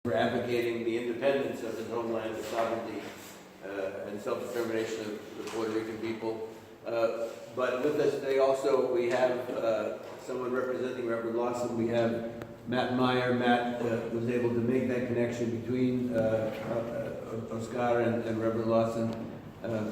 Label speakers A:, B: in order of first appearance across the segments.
A: for advocating the independence of his homeland, the sovereignty and self-determination of the Puerto Rican people. But with us today also we have someone representing Reverend Lawson. We have Matt Meyer. Matt was able to make that connection between Oscar and Reverend Lawson.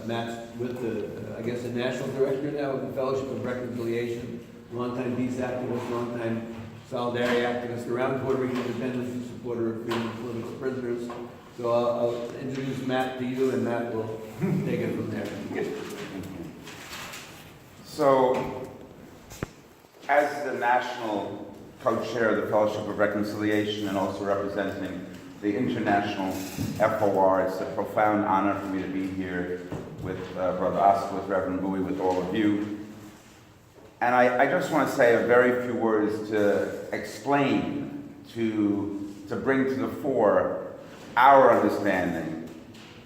A: Matt's with the, I guess, the national director now of the Fellowship of Reconciliation, longtime peace activist, longtime solidarity activist around Puerto Rican independence and supporter of freedom of political prisoners. So I'll introduce Matt to you, and Matt will take it from there.
B: So, as the national co-chair of the Fellowship of Reconciliation and also representing the international FOR, it's a profound honor for me to be here with Brother Oscar, with Reverend Bowie, with all of you. And I just want to say a very few words to explain, to bring to the fore our understanding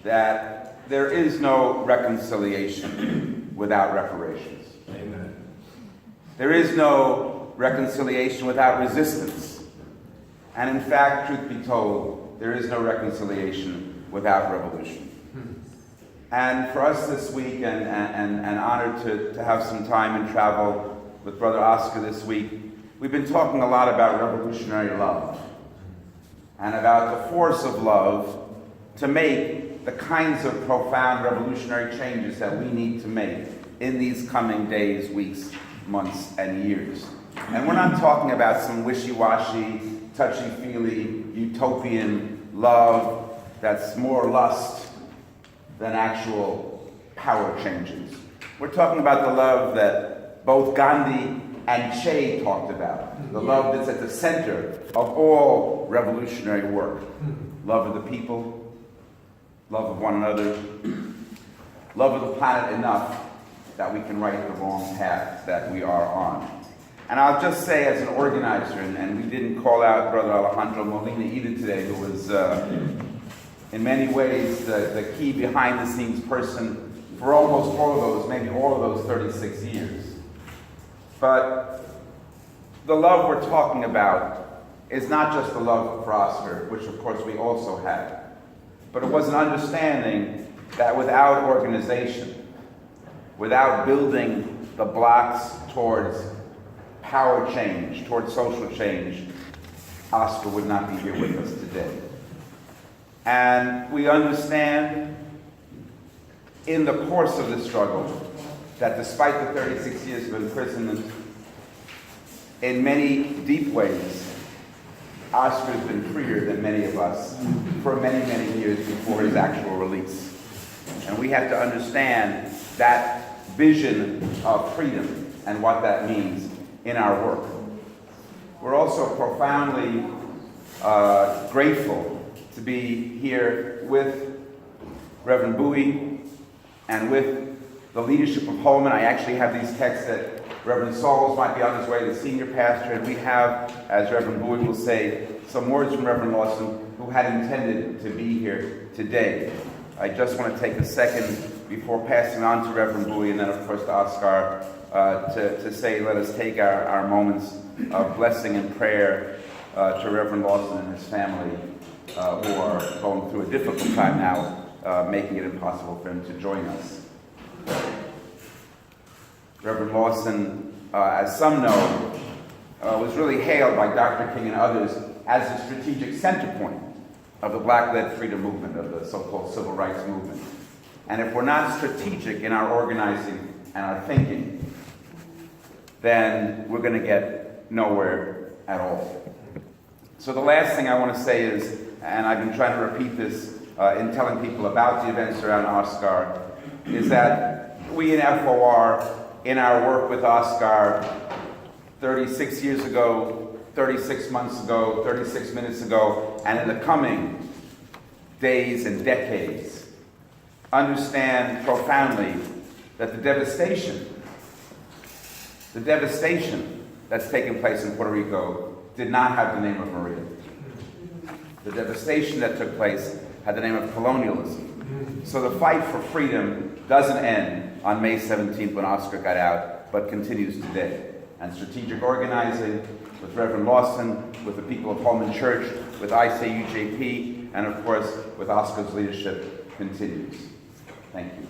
B: that there is no reconciliation without reparations.
A: Amen.
B: There is no reconciliation without resistance. And in fact, truth be told, there is no reconciliation without revolution. And for us this week, and honored to have some time and travel with Brother Oscar this week, we've been talking a lot about revolutionary love and about the force of love to make the kinds of profound revolutionary changes that we need to make in these coming days, weeks, months, and years. And we're not talking about some wishy-washy, touchy-feely, utopian love that's more lust than actual power changes. We're talking about the love that both Gandhi and Che talked about, the love that's at the center of all revolutionary work. Love of the people, love of one another, love of the planet enough that we can right the wrong path that we are on. And I'll just say as an organizer, and we didn't call out Brother Alejandro Molina either today, who was in many ways the key behind-the-scenes person for almost all of those, maybe all of those 36 years. But the love we're talking about is not just the love for Oscar, which of course we also had, but it was an understanding that without organization, without building the blocks towards power change, towards social change, Oscar would not be here with us today. And we understand in the course of the struggle that despite the 36 years of imprisonment, in many deep ways, Oscar has been freer than many of us for many, many years before his actual release. And we have to understand that vision of freedom and what that means in our work. We're also profoundly grateful to be here with Reverend Bowie and with the leadership of Holman. I actually have these texts that Reverend Sauls might be on his way, the senior pastor, and we have, as Reverend Bowie will say, some words from Reverend Lawson, who had intended to be here today. I just want to take a second before passing on to Reverend Bowie and then, of course, to Oscar, to say, let us take our moments of blessing and prayer to Reverend Lawson and his family, who are going through a difficult time now, making it impossible for him to join us. Reverend Lawson, as some know, was really hailed by Dr. King and others as the strategic center point of the Black-led freedom movement, of the so-called civil rights movement. And if we're not strategic in our organizing and our thinking, then we're going to get nowhere at all. So the last thing I want to say is, and I've been trying to repeat this in telling people about the events around Oscar, is that we in FOR, in our work with Oscar 36 years ago, 36 months ago, 36 minutes ago, and in the coming days and decades, understand profoundly that the devastation that's taken place in Puerto Rico did not have the name of Maria. The devastation that took place had the name of colonialism. So the fight for freedom doesn't end on May 17th when Oscar got out, but continues today. And strategic organizing with Reverend Lawson, with the people of Holman Church, with ICUJP and, of course, with Oscar's leadership continues. Thank you.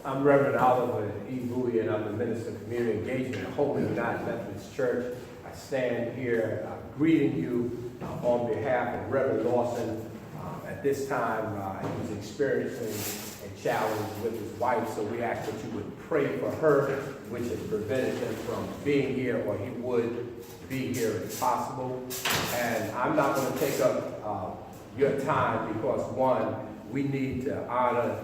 C: I'm Reverend Oliver E. Bowie, and I'm the Minister of Community Engagement at Holy United Methodist Church. I stand here greeting you on behalf of Reverend Lawson. At this time, he's experiencing a challenge with his wife, so we ask that you would pray for her, which has prevented him from being here, or he would be here if possible. And I'm not going to take up your time because, one, we need to honor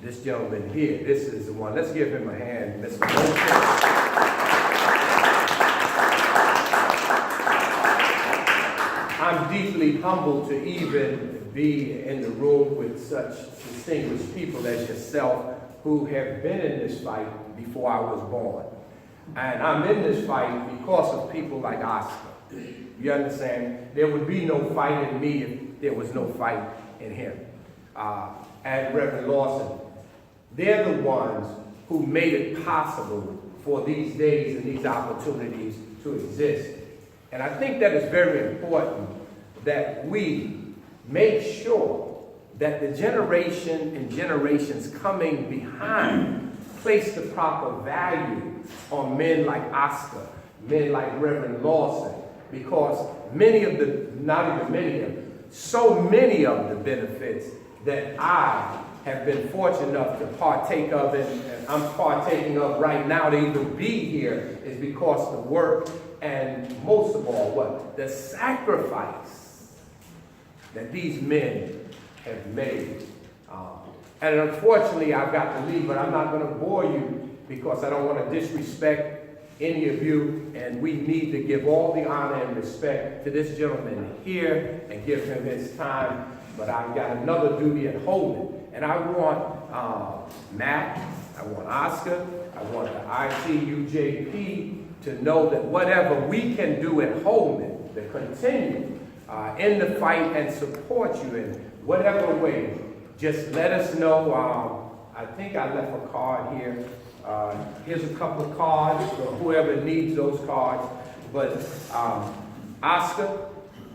C: this gentleman here. This is the one. Let's give him a hand, Mr. Lopez. I'm deeply humbled to even be in the room with such distinguished people as yourself who have been in this fight before I was born. And I'm in this fight because of people like Oscar. You understand? There would be no fight in me if there was no fight in him. And Reverend Lawson, they're the ones who made it possible for these days and these opportunities to exist. And I think that is very important that we make sure that the generation and generations coming behind place the proper value on men like Oscar, men like Reverend Lawson, because many of the, not even many of, so many of the benefits that I have been fortunate enough to partake of, and I'm partaking of right now to even be here, is because the work and most of all, what? The sacrifice that these men have made. And unfortunately, I've got to leave, but I'm not going to bore you because I don't want to disrespect any of you, and we need to give all the honor and respect to this gentleman here and give him his time. But I've got another duty at Holden, and I want Matt, I want Oscar, I want the ICUJP to know that whatever we can do at Holden to continue in the fight and support you in whatever way, just let us know. I think I left a card here. Here's a couple of cards for whoever needs those cards. But Oscar,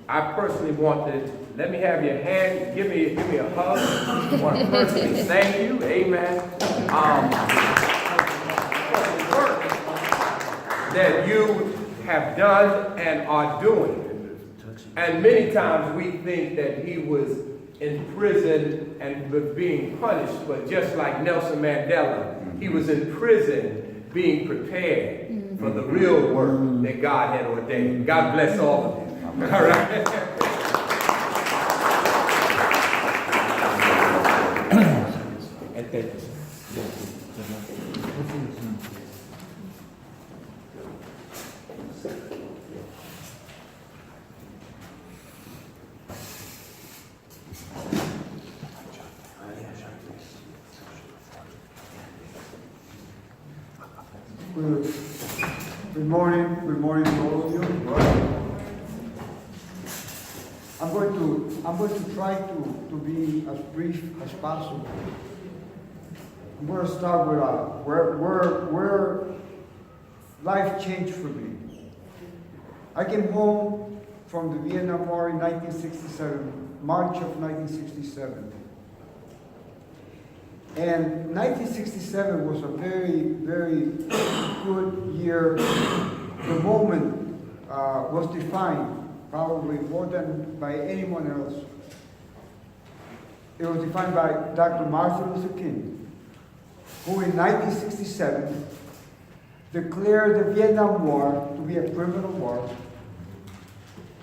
C: I personally want to, let me have your hand, give me a hug. I want to personally thank you, amen, for the work that you have done and are doing. And many times we think that he was in prison and was being punished, but just like Nelson Mandela, he was in prison being prepared for the real work that God had ordained. God bless all of you. All right. And thank you.
D: Good morning to all of you. I'm going to try to be as brief as possible. I'm going to start with where life changed for me. I came home from the Vietnam War in 1967, March of 1967. And 1967 was a very, very good year. The moment was defined, probably more than by anyone else. It was defined by Dr. Martin Luther King, who in 1967 declared the Vietnam War to be a criminal war,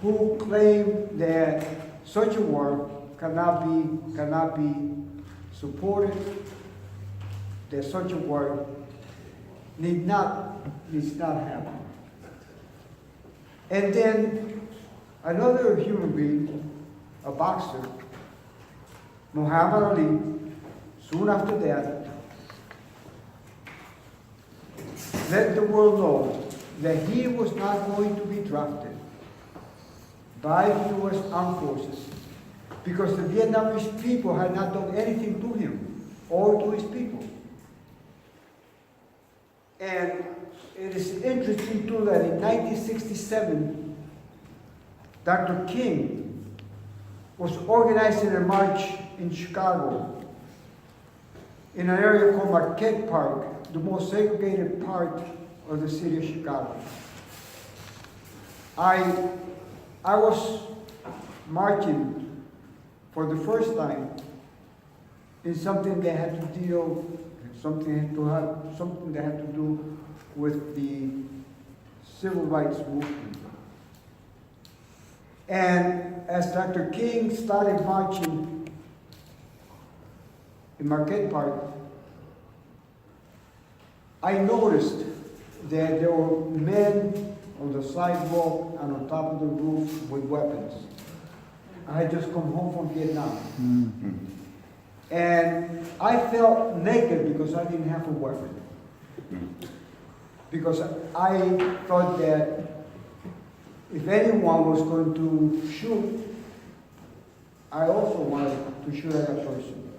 D: who claimed that such a war cannot be supported, that such a war needs not happen. And then another human being, a boxer, Muhammad Ali, soon after that, let the world know that he was not going to be drafted by the U.S. Armed Forces because the Vietnamese people had not done anything to him or to his people. And it is interesting too that in 1967, Dr. King was organizing a march in Chicago in an area called Marquette Park, the most segregated part of the city of Chicago. I was marching for the first time in something that had to do with the civil rights movement. And as Dr. King started marching in Marquette Park, I noticed that there were men on the sidewalk and on top of the roof with weapons. I had just come home from Vietnam.
B: Mm-hmm.
D: And I felt naked because I didn't have a weapon. Because I thought that if anyone was going to shoot, I also wanted to shoot at a person.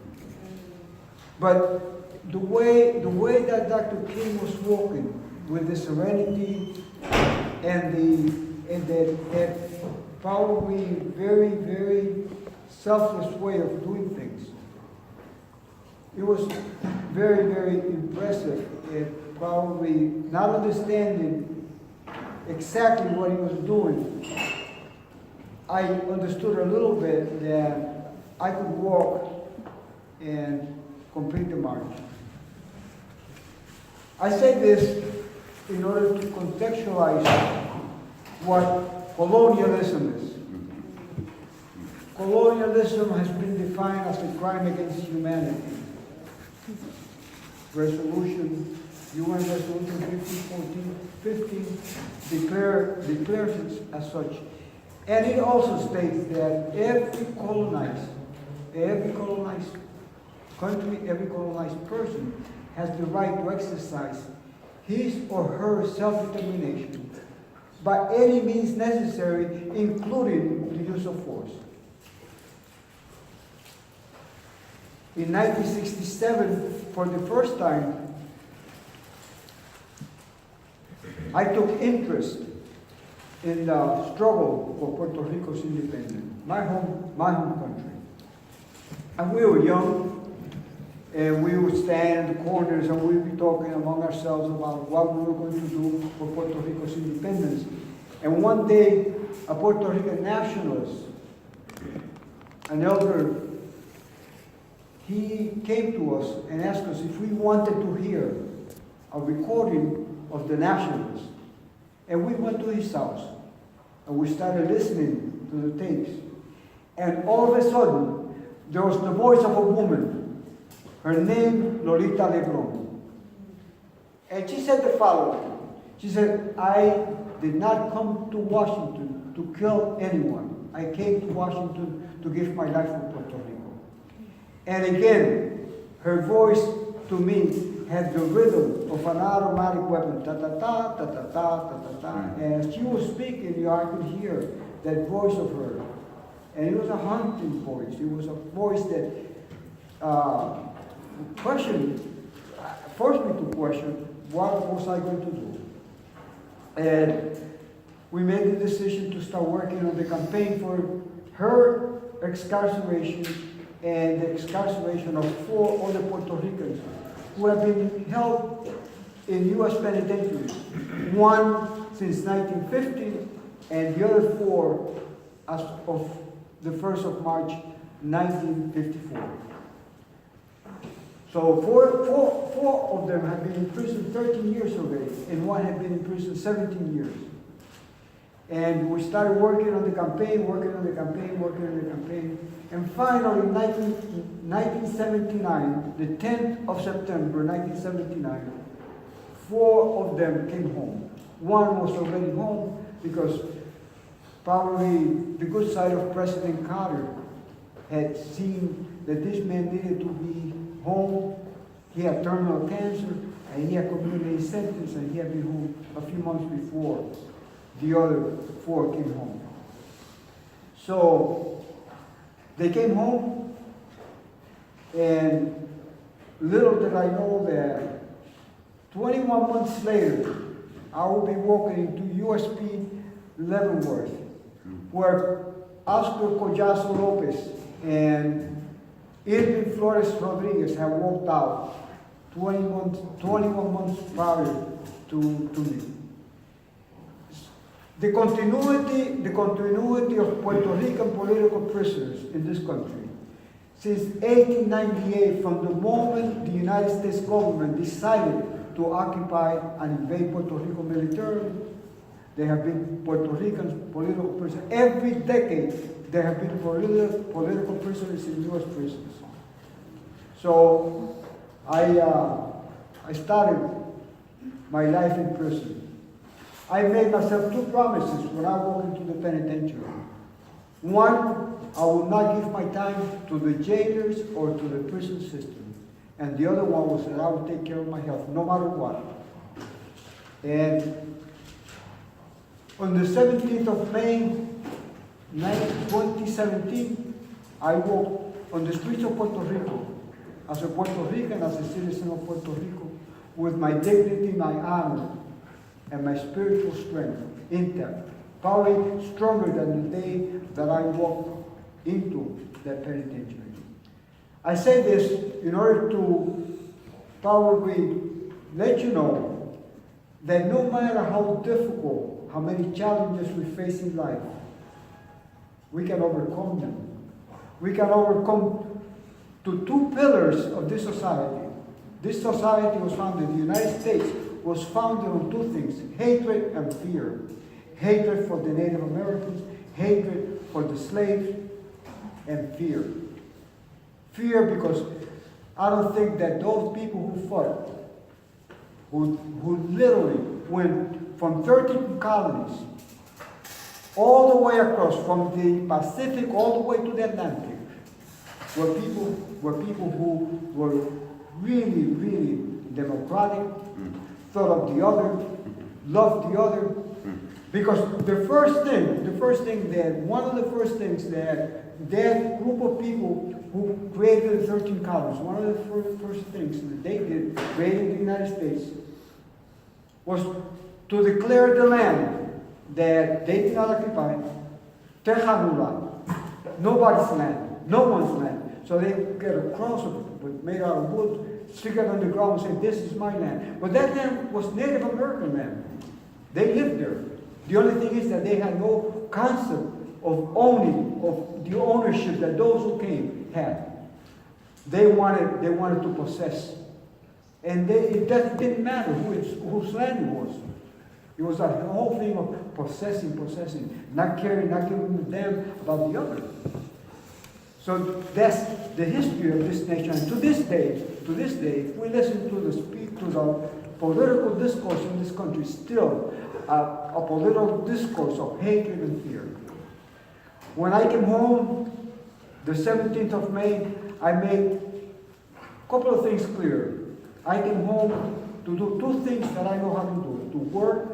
D: But the way that Dr. King was walking with the serenity and that probably very, very selfless way of doing things, it was very, very impressive. And probably not understanding exactly what he was doing, I understood a little bit that I could walk and complete the march. I say this in order to contextualize what colonialism is. Colonialism has been defined as a crime against humanity. UN Resolution 1514 declares it as such. And it also states that every colonized country, every colonized person has the right to exercise his or her self-determination by any means necessary, including the use of force. In 1967, for the first time, I took interest in the struggle for Puerto Rico's independence, my home country. And we were young, and we would stand in the corners and we'd be talking among ourselves about what we were going to do for Puerto Rico's independence. And one day, a Puerto Rican nationalist, an elder, he came to us and asked us if we wanted to hear a recording of the nationalists. And we went to his house and we started listening to the tapes. And all of a sudden, there was the voice of a woman, her name Lolita Lebron. And she said the following. She said, I did not come to Washington to kill anyone. I came to Washington to give my life for Puerto Rico. And again, her voice to me had the rhythm of an automatic weapon, ta-ta-ta, ta-ta-ta, ta-ta-ta. And as she was speaking, I could hear that voice of her. And it was a haunting voice. It was a voice that forced me to question, what was I going to do? And we made the decision to start working on the campaign for her excarceration and the excarceration of 4 other Puerto Ricans who have been held in U.S. penitentiaries, one since 1950 and the other 4 as of the 1st of March 1954. So four of them have been in prison 13 years already, and one had been in prison 17 years. And we started working on the campaign, and finally, in 1979, the 10th of September 1979, 4 of them came home. One was already home because probably the good side of President Carter had seen that this man needed to be home. He had terminal cancer, and he had commuted his sentence, and he had been home a few months before the other 4 came home. So they came home, and little did I know that 21 months later, I will be walking into USP Leavenworth, where Oscar Collazo Lopez and Irving Flores Rodriguez have walked out 21 months prior to me. The continuity of Puerto Rican political prisoners in this country since 1898, from the moment the United States government decided to occupy and invade Puerto Rico militarily, there have been Puerto Rican political prisoners. Every decade, there have been political prisoners in U.S. prisons. So, I started my life in prison. I made myself two promises when I walked into the penitentiary. One, I will not give my time to the jailers or to the prison system. And the other one was that I would take care of my health, no matter what. And on the 17th of May, 2017, I walked on the streets of Puerto Rico as a Puerto Rican, as a citizen of Puerto Rico, with my dignity, my honor, and my spiritual strength intact, probably stronger than the day that I walked into that penitentiary. I say this in order to probably let you know that no matter how difficult, how many challenges we face in life, we can overcome them. We can overcome the two pillars of this society. This society was founded, the United States was founded on two things, hatred and fear. Hatred for the Native Americans, hatred for the slaves, and fear. Fear because I don't think that those people who fought, who literally went from 13 colonies all the way across, from the Pacific all the way to the Atlantic, were people who were really, really democratic, thought of the other, loved the other. Because one of the first things that group of people who created the 13 colonies, one of the first things that they did, creating the United States, was to declare the land that they did not occupy, terra nula, nobody's land, no one's land. So they get a cross made out of wood, stick it on the ground and say, this is my land. But that land was Native American land. They lived there. The only thing is that they had no concept of owning, of the ownership that those who came had. They wanted to possess. And it didn't matter whose land it was. It was a whole thing of possessing, not caring, not giving a damn about the other. So that's the history of this nation. And to this day, if we listen to the political discourse in this country, still a political discourse of hatred and fear. When I came home, the 17th of May, I made a couple of things clear. I came home to do two things that I know how to do, to work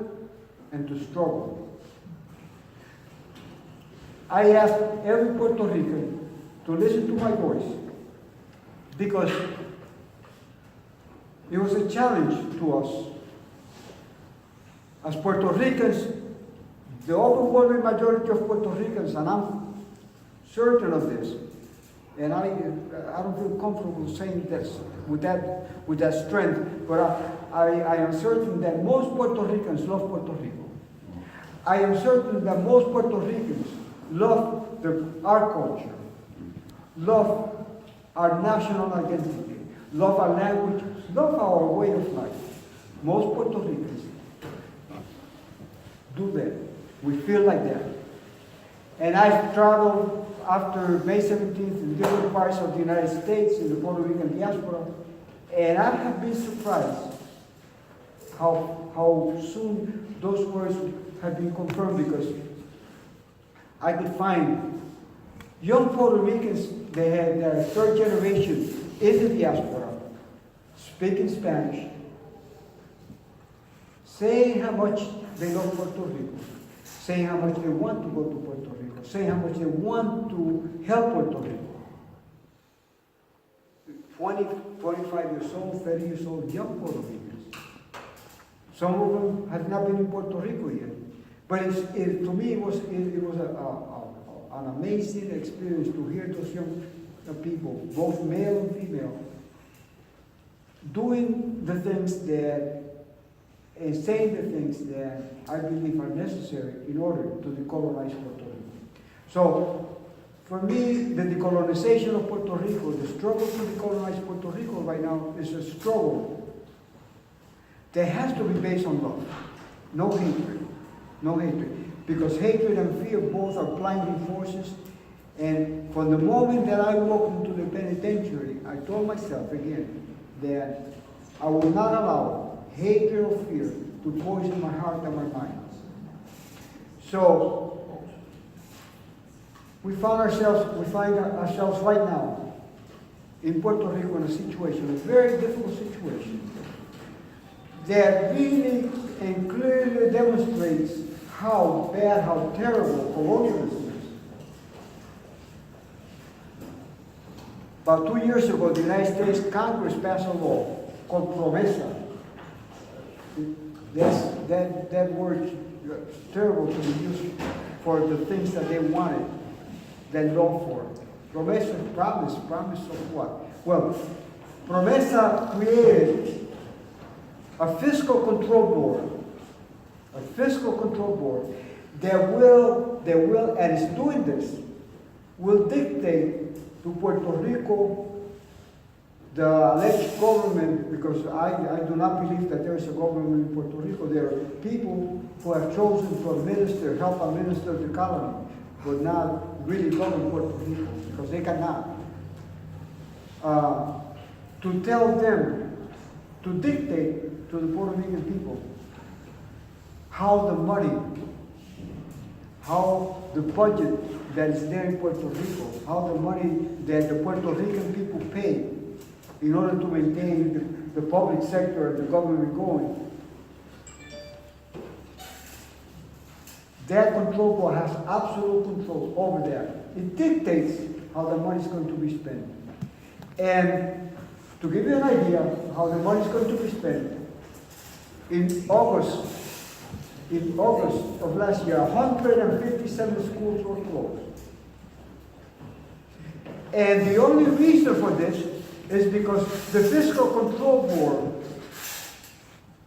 D: and to struggle. I asked every Puerto Rican to listen to my voice because it was a challenge to us. As Puerto Ricans, the overwhelming majority of Puerto Ricans, and I'm certain of this, and I don't feel comfortable saying this with that strength, but I am certain that most Puerto Ricans love Puerto Rico. I am certain that most Puerto Ricans love our culture, love our national identity, love our language, love our way of life. Most Puerto Ricans do that. We feel like that. And I've traveled after May 17th in different parts of the United States, in the Puerto Rican diaspora, and I have been surprised how soon those words have been confirmed, because I could find young Puerto Ricans, they had their third generation in the diaspora, speaking Spanish, saying how much they love Puerto Rico, saying how much they want to go to Puerto Rico, saying how much they want to help Puerto Rico. 20, 25 years old, 30 years old, young Puerto Ricans. Some of them have not been in Puerto Rico yet. But to me, it was an amazing experience to hear those young people, both male and female, doing the things that, and saying the things that I believe are necessary in order to decolonize Puerto Rico. So, for me, the decolonization of Puerto Rico, the struggle to decolonize Puerto Rico right now is a struggle that has to be based on love, no hatred, no hatred. Because hatred and fear both are blinding forces. And from the moment that I walked into the penitentiary, I told myself again that I will not allow hatred or fear to poison my heart and my mind. So we find ourselves right now in Puerto Rico in a situation, a very difficult situation, that really and clearly demonstrates how bad, how terrible colonialism is. About 2 years ago, the United States Congress passed a law called Promesa. That word is terrible to be used for the things that they wanted that law for. Promesa, promise of what? Well, Promesa created a fiscal control board that will, and is doing this, will dictate to Puerto Rico the alleged government, because I do not believe that there is a government in Puerto Rico. There are people who have chosen to administer, help administer the colony, but not really govern Puerto Rico, because they cannot. To tell them, to dictate to the Puerto Rican people how the money, how the budget that is there in Puerto Rico, how the money that the Puerto Rican people pay in order to maintain the public sector and the government going. That control board has absolute control over that. It dictates how the money is going to be spent. And to give you an idea how the money is going to be spent, in August of last year, 157 schools were closed. And the only reason for this is because the Fiscal Control Board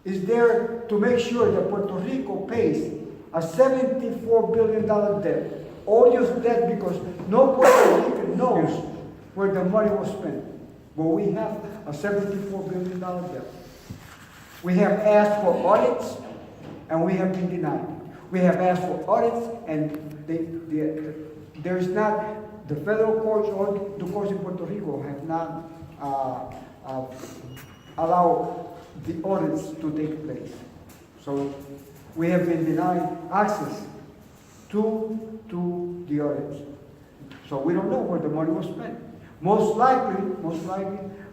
D: is there to make sure that Puerto Rico pays a $74 billion debt. Odious debt, because no Puerto Rican knows where the money was spent. But we have a $74 billion debt. We have asked for audits, and we have been denied. We have asked for audits, and there is not, the federal courts or the courts in Puerto Rico have not allowed the audits to take place. So we have been denied access to the audits. So we don't know where the money was spent. Most likely,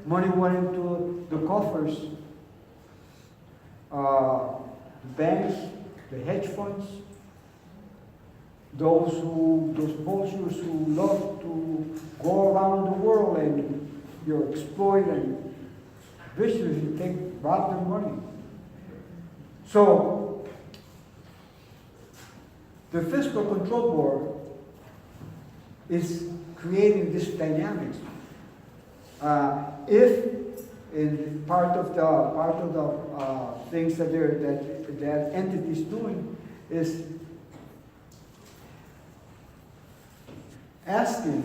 D: money went into the coffers, banks, the hedge funds, those vultures who love to go around the world and exploit and viciously rob their money. So the Fiscal Control Board is creating this dynamics. If in part of the things that that entity is doing is asking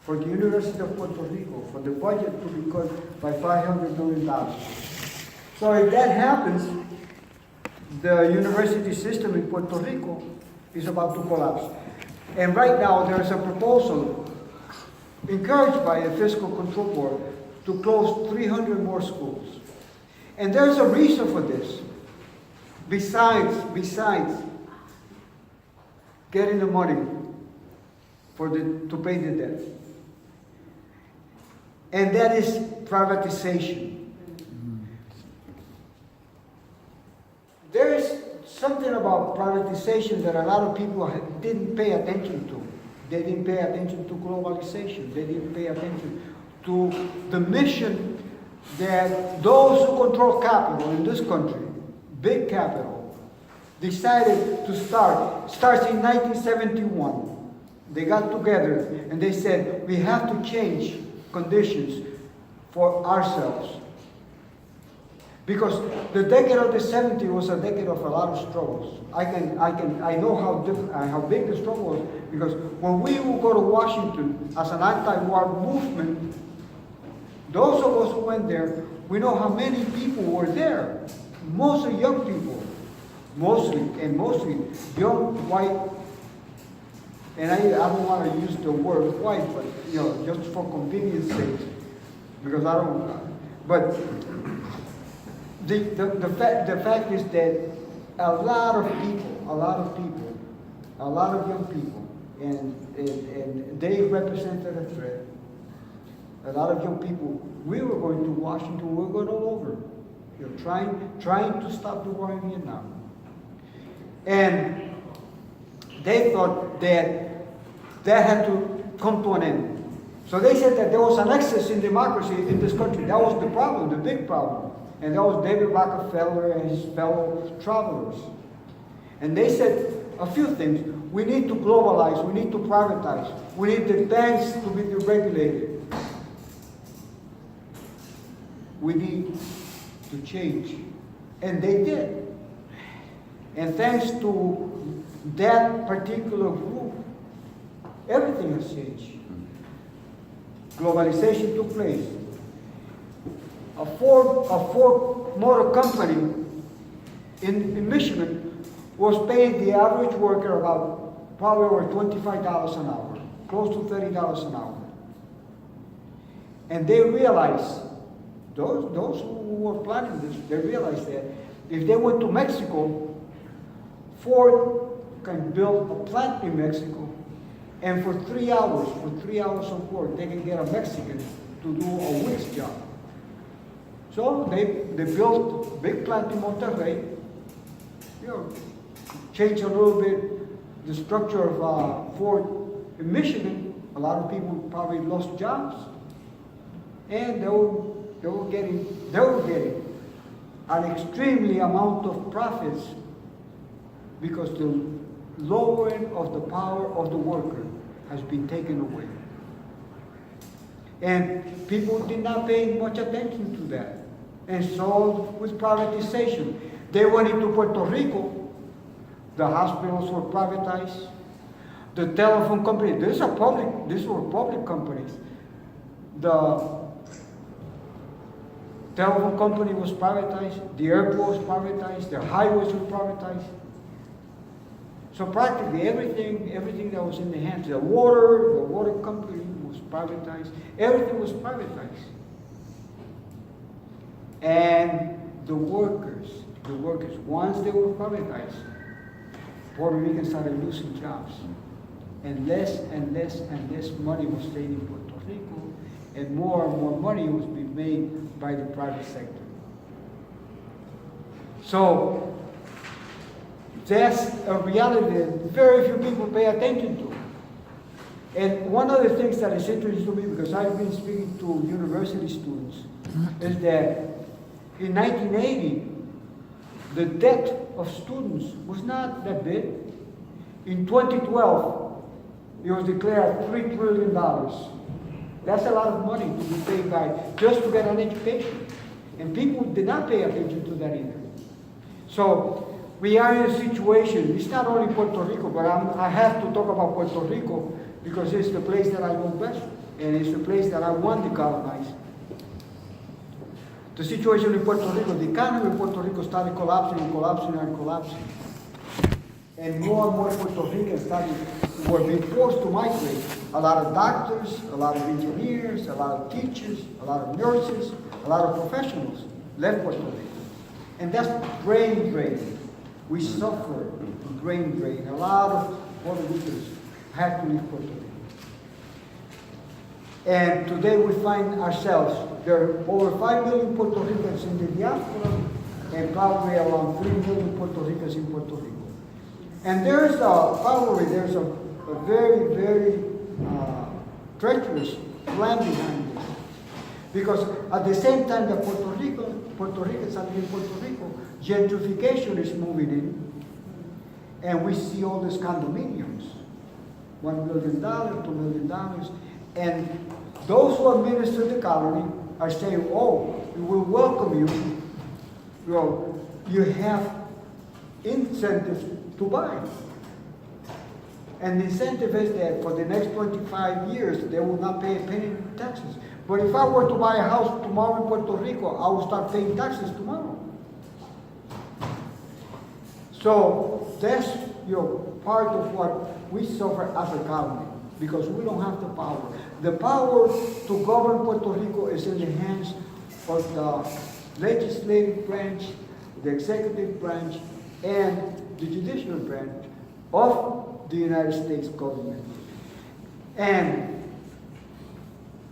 D: for the University of Puerto Rico for the budget to be cut by $500 million. So if that happens, the university system in Puerto Rico is about to collapse. And right now there is a proposal encouraged by the Fiscal Control Board to close 300 more schools. And there's a reason for this. Besides getting the money to pay the debt. And that is privatization. There is something about privatization that a lot of people didn't pay attention to. They didn't pay attention to globalization. They didn't pay attention to the mission that those who control capital in this country big capital, decided to starts in 1971. They got together and they said, we have to change conditions for ourselves. Because the decade of the 70s was a decade of a lot of struggles. I know how big the struggle was, because when we would go to Washington as an anti-war movement, those of us who went there, we know how many people were there. Mostly young people, mostly young white. And I don't want to use the word white, but just for convenience sake, because I don't. But the fact is that a lot of young people, and they represented a threat. A lot of young people. We were going to Washington. We were going all over, trying to stop the war in Vietnam. And they thought that had to come to an end. So they said that there was an excess in democracy in this country. That was the problem, the big problem. And that was David Rockefeller and his fellow travelers. And they said a few things. We need to globalize. We need to privatize. We need the banks to be deregulated. We need to change. And they did. And thanks to that particular group, everything has changed. Globalization took place. A Ford Motor Company in Michigan was paying the average worker about probably over $25 an hour, close to $30 an hour. And they realized, those who were planning this, they realized that if they went to Mexico, Ford can build a plant in Mexico, and for 3 hours of work, they can get a Mexican to do a week's job. So they built a big plant in Monterrey, changed a little bit the structure of Ford in Michigan. A lot of people probably lost jobs, and they were getting an extremely amount of profits because the lowering of the power of the worker has been taken away. And people did not pay much attention to that. And so with privatization, they went into Puerto Rico, the hospitals were privatized, the telephone company, these were public companies. The telephone company was privatized, the airport was privatized, the highways were privatized. So practically everything that was in the hands, the water company was privatized, everything was privatized. And the workers, once they were privatized, Puerto Ricans started losing jobs. And less money was staying in Puerto Rico, and more money was being made by the private sector. So that's a reality that very few people pay attention to. And one of the things that is interesting to me, because I've been speaking to university students, is that in 1980, the debt of students was not that big. In 2012, it was declared $3 trillion. That's a lot of money to be paid by just to get an education. And people did not pay attention to that either. So we are in a situation, it's not only Puerto Rico, but I have to talk about Puerto Rico because it's the place that I know best, and it's the place that I want to colonize. The situation in Puerto Rico, the economy in Puerto Rico started collapsing. And more Puerto Ricans were being forced to migrate. A lot of doctors, a lot of engineers, a lot of teachers, a lot of nurses, a lot of professionals left Puerto Rico. And that's brain drain. We suffer brain drain. A lot of Puerto Ricans had to leave Puerto Rico. And today we find ourselves, there are over 5 million Puerto Ricans in the diaspora and probably around 3 million Puerto Ricans in Puerto Rico. And there's a very, very treacherous plan behind this. Because at the same time that Puerto Ricans are in Puerto Rico, gentrification is moving in, and we see all these condominiums, $1 million, $2 million, and those who administer the colony are saying, oh, we will welcome you. Well, you have incentives to buy. And the incentive is that for the next 25 years, they will not pay a penny in taxes. But if I were to buy a house tomorrow in Puerto Rico, I will start paying taxes tomorrow. So that's part of what we suffer as a colony, because we don't have the power. The power to govern Puerto Rico is in the hands of the legislative branch, the executive branch, and the judicial branch of the United States government. And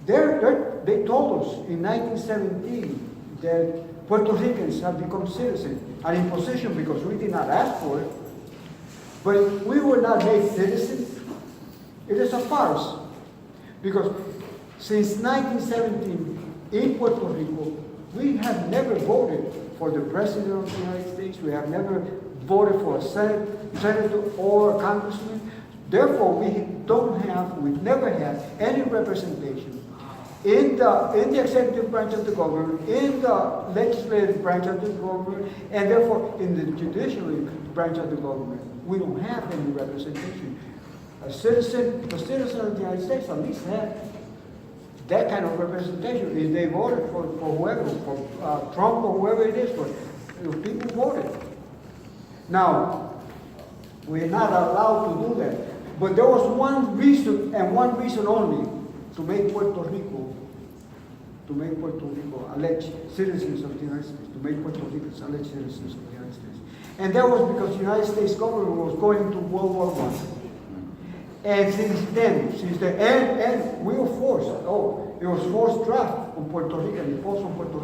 D: they told us in 1917 that Puerto Ricans have become citizens and in possession because we did not ask for it. But we were not made citizens. It is a farce. Because since 1917 in Puerto Rico, we have never voted for the President of the United States. We have never voted for a senator or a congressman. Therefore, we've never had any representation in the executive branch of the government, in the legislative branch of the government, and therefore in the judicial branch of the government. We don't have any representation. A citizen of the United States at least have that kind of representation. If they voted for whoever, for Trump or whoever it is, for people voted. Now, we're not allowed to do that. But there was one reason, and one reason only, to make Puerto Rico alleged citizens of the United States, to make Puerto Ricans alleged citizens of the United States. And that was because the United States government was going to World War I. And since then, and we were forced, it was forced draft on Puerto Rico, imposed on Puerto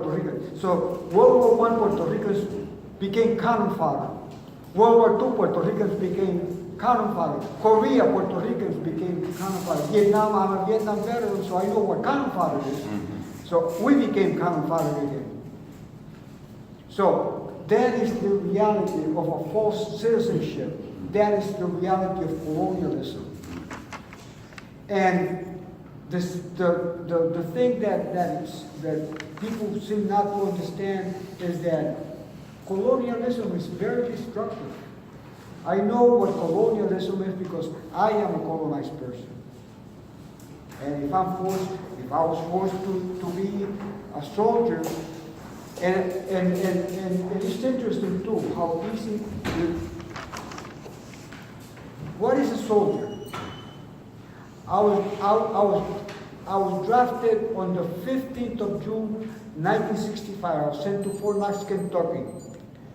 D: Rico. So World War I, Puerto Ricans became cannon fodder. World War II, Puerto Ricans became cannon fodder. Korea, Puerto Ricans became cannon fodder. Vietnam, I'm a Vietnam veteran, so I know what cannon fodder is. So we became cannon fodder again. So that is the reality of a false citizenship. That is the reality of colonialism. And the thing that people seem not to understand is that colonialism is very destructive. I know what colonialism is because I am a colonized person. And if I was forced to be a soldier, and it's interesting too how easy. What is a soldier? I was drafted on the 15th of June, 1965. I was sent to Fort Knox, Kentucky.